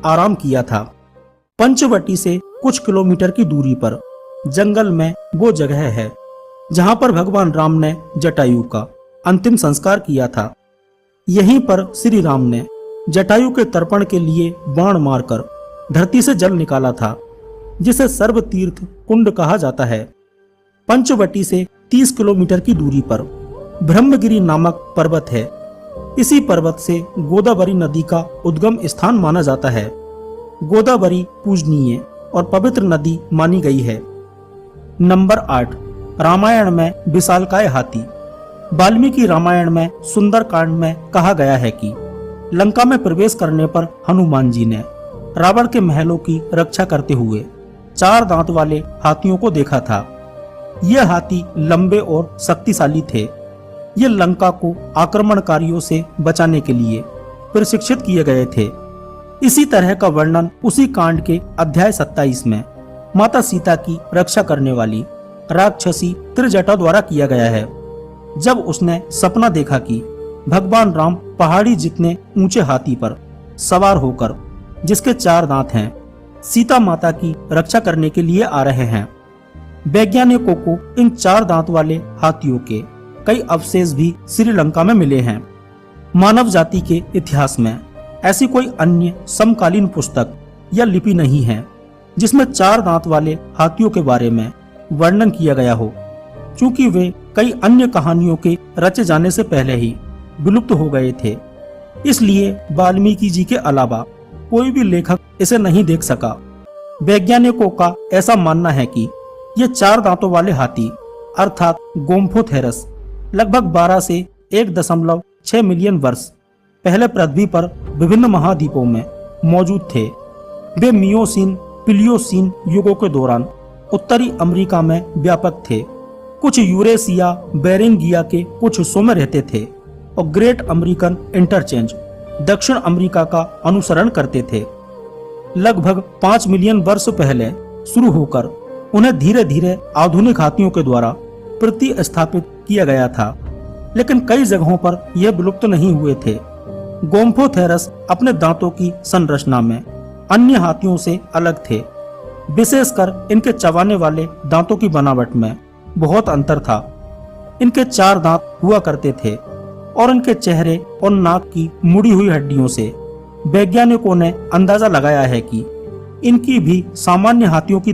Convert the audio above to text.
आराम किया था। पंचवटी से कुछ किलोमीटर की दूरी पर जंगल में वो जगह है जहां पर भगवान राम ने जटायु का अंतिम संस्कार किया था। यहीं पर श्री राम ने जटायु के तर्पण के लिए बाण मारकर धरती से जल निकाला था, जिसे सर्व तीर्थ कुंड कहा जाता है। पंचवटी से 30 किलोमीटर की दूरी पर ब्रह्मगिरी नामक पर्वत है। इसी पर्वत से गोदावरी नदी का उद्गम स्थान माना जाता है। गोदावरी पूजनीय और पवित्र नदी मानी गई है। नंबर 8, रामायण में विशालकाय हाथी। वाल्मीकि रामायण में सुंदरकांड में कहा गया है कि लंका में प्रवेश करने पर हनुमान जी ने रावण के महलों की रक्षा करते हुए 4 दांत वाले हाथियों को देखा था। ये हाथी लंबे और शक्तिशाली थे। ये लंका को आक्रमणकारियों से बचाने के लिए प्रशिक्षित किए गए थे। इसी तरह का वर्णन उसी कांड के अध्याय 27 में माता सीता की रक्षा करने वाली राक्षसी त्रिजटा द्वारा किया गया है। जब उसने सपना देखा कि भगवान राम पहाड़ी जितने ऊंचे हाथी पर सवार होकर, जिसके 4 दांत हैं, सीता माता की रक्षा करने के लिए आ रहे हैं। वैज्ञानिकों को इन 4 दांत वाले हाथियों के कई अवशेष भी श्रीलंका में मिले हैं। मानव जाति के इतिहास में ऐसी कोई अन्य समकालीन पुस्तक या लिपि नहीं है जिसमें 4 दांत वाले हाथियों के बारे में वर्णन किया गया हो, क्योंकि वे कई अन्य कहानियों के रचे जाने से पहले ही विलुप्त हो गए थे। इसलिए वाल्मीकि जी के अलावा कोई भी लेखक इसे नहीं देख सका। वैज्ञानिकों का ऐसा मानना है कि ये 4 दांतों वाले हाथी अर्थात गोम्फोथेरस लगभग 12 से 1.6 मिलियन वर्ष पहले पृथ्वी पर विभिन्न महाद्वीपों में मौजूद थे। वे मियोसीन प्लियोसीन युगों के दौरान उत्तरी अमेरिका में व्यापक थे। कुछ यूरेशिया बेरिंगिया के कुछ हिस्सों में रहते थे और ग्रेट अमेरिकन इंटरचेंज दक्षिण अमेरिका का अनुसरण करते थे। लगभग 5 मिलियन वर्ष पहले शुरू होकर उन्हें धीरे धीरे आधुनिक हाथियों के द्वारा प्रतिस्थापित किया गया था, लेकिन कई जगहों पर यह विलुप्त नहीं हुए थे। गोम्फोथेरस अपने दांतों की संरचना में अन्य हाथियों से अलग थे। विशेषकर इनके चबाने वाले दांतों की बनावट में बहुत अंतर था। इनके 4 दांत हुआ करते थे और इनके चेहरे और नाक की मुड़ी हुई हड्डियों से वैज्ञानिकों ने अंदाजा लगाया है कि इनकी भी सामान्य हाथियों की